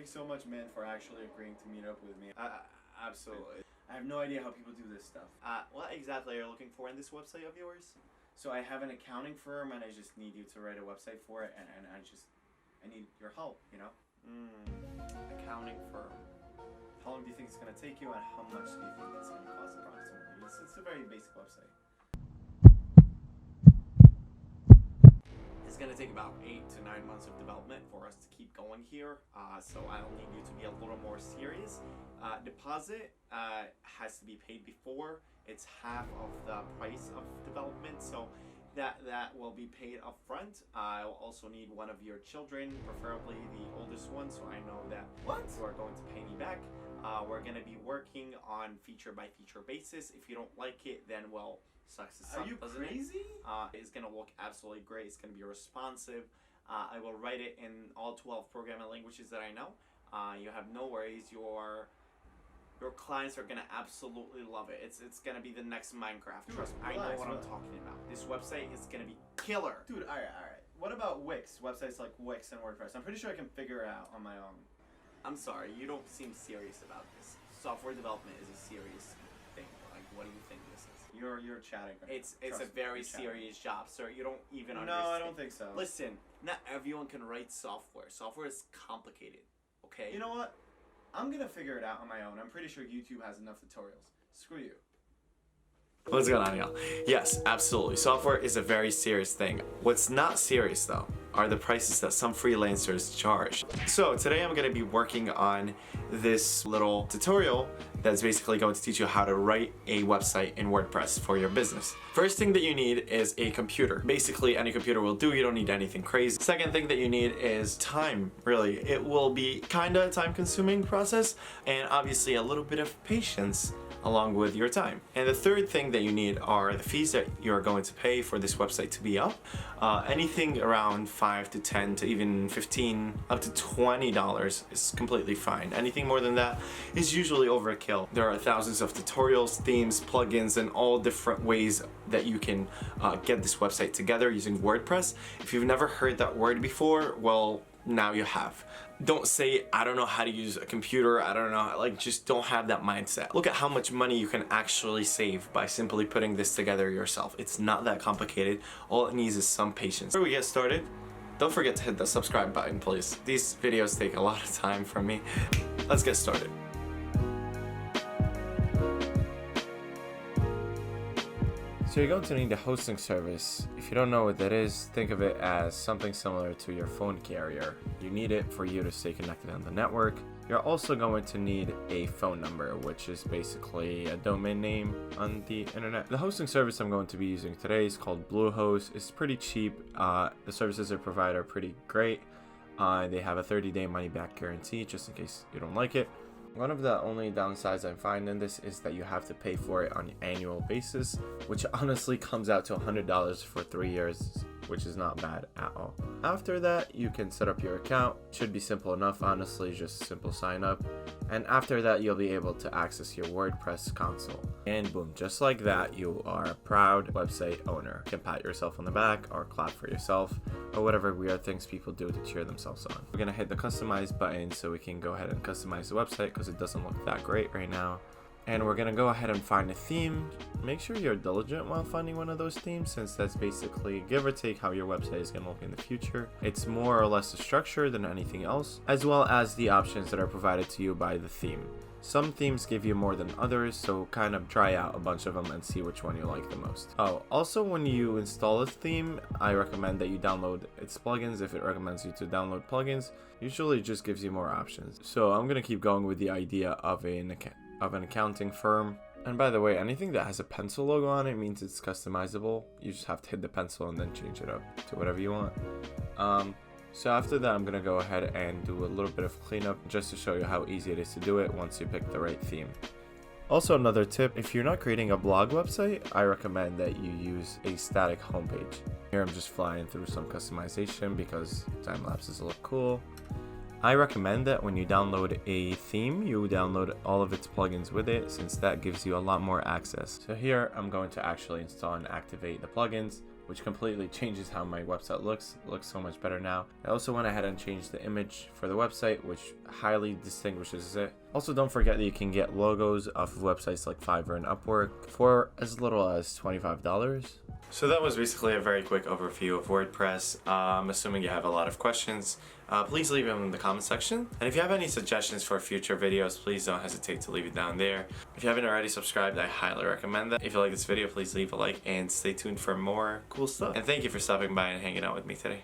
you so much, man, for actually agreeing to meet up with me. Absolutely. I have no idea how people do this stuff. What exactly are you looking for in this website of yours? So I have an accounting firm, and I just need you to write a website for it, and I need your help, you know? Accounting firm. How long do you think it's going to take you, and how much do you think it's going to cost approximately? It's a very basic website. It's going to take about 8 to 9 months of development for us to keep going here, so I'll need you to be a little more serious. Deposit has to be paid before. It's half of the price of development, so that will be paid up front. I'll also need one of your children, preferably the oldest one, so I know that you are going to pay me back. We're going to be working on feature by feature basis. If you don't like it, then well, sucks to suck. Are you crazy? It's going to look absolutely great. It's going to be responsive. I will write it in all 12 programming languages that I know. You have no worries. Your clients are going to absolutely love it. It's going to be the next Minecraft. Trust me, I know what I'm talking about. This website is going to be killer. Dude, alright. What about Wix? Websites like Wix and WordPress. I'm pretty sure I can figure it out on my own. I'm sorry, you don't seem serious about this. Software development is a serious thing. Like, what do you think this is? You're chatting. Right It's a very serious job, sir. You don't even understand. No, I don't think so. Listen, not everyone can write software. Software is complicated, okay? You know what? I'm gonna figure it out on my own. I'm pretty sure YouTube has enough tutorials. Screw you. What's going on, y'all? Yes, absolutely. Software is a very serious thing. What's not serious, though, are the prices that some freelancers charge. So today I'm going to be working on this little tutorial that's basically going to teach you how to write a website in WordPress for your business. First thing that you need is a computer. Basically, any computer will do. You don't need anything crazy. Second thing that you need is time, really. It will be kind of a time-consuming process, and obviously a little bit of patience along with your time. And the third thing that you need are the fees that you're going to pay for this website to be up. Anything around $5 to $10 to even $15 up to $20 is completely fine. Anything more than that is usually overkill. There are thousands of tutorials, themes, plugins, and all different ways that you can get this website together using WordPress. If you've never heard that word before, well, now you have. Don't say, I don't know how to use a computer, I don't know, like just don't have that mindset. Look at how much money you can actually save by simply putting this together yourself. It's not that complicated. All it needs is some patience. Before we get started, don't forget to hit the subscribe button, please. These videos take a lot of time from me. Let's get started. So you're going to need a hosting service. If you don't know what that is, think of it as something similar to your phone carrier. You need it for you to stay connected on the network. You're also going to need a phone number, which is basically a domain name on the internet. The hosting service I'm going to be using today is called Bluehost. It's pretty cheap. The services they provide are pretty great. They have a 30-day money-back guarantee, just in case you don't like it. One of the only downsides I find in this is that you have to pay for it on an annual basis, which honestly comes out to $100 for 3 years, which is not bad at all. After that, you can set up your account. Should be simple enough, honestly, just simple sign up. And after that, you'll be able to access your WordPress console. And boom, just like that, you are a proud website owner. You can pat yourself on the back or clap for yourself or whatever weird things people do to cheer themselves on. We're gonna hit the customize button so we can go ahead and customize the website because it doesn't look that great right now. And we're gonna go ahead and find a theme. Make sure you're diligent while finding one of those themes, since that's basically give or take how your website is gonna look in the future. It's more or less the structure than anything else, as well as the options that are provided to you by the theme. Some themes give you more than others, so kind of try out a bunch of them and see which one you like the most. Oh, also when you install a theme, I recommend that you download its plugins if it recommends you to download plugins. Usually it just gives you more options. So I'm gonna keep going with the idea of an accounting firm. And by the way, anything that has a pencil logo on it means it's customizable. You just have to hit the pencil and then change it up to whatever you want. So after that, I'm gonna go ahead and do a little bit of cleanup just to show you how easy it is to do it once you pick the right theme. Also, another tip, if you're not creating a blog website, I recommend that you use a static homepage. Here I'm just flying through some customization because time lapses look cool. I recommend that when you download a theme, you download all of its plugins with it, since that gives you a lot more access. So here I'm going to actually install and activate the plugins, which completely changes how my website looks. It looks so much better now. I also went ahead and changed the image for the website, which highly distinguishes it. Also, don't forget that you can get logos off of websites like Fiverr and Upwork for as little as $25. So that was basically a very quick overview of WordPress. I'm assuming you have a lot of questions. Please leave them in the comment section. And if you have any suggestions for future videos, please don't hesitate to leave it down there. If you haven't already subscribed, I highly recommend that. If you like this video, please leave a like and stay tuned for more cool stuff. And thank you for stopping by and hanging out with me today.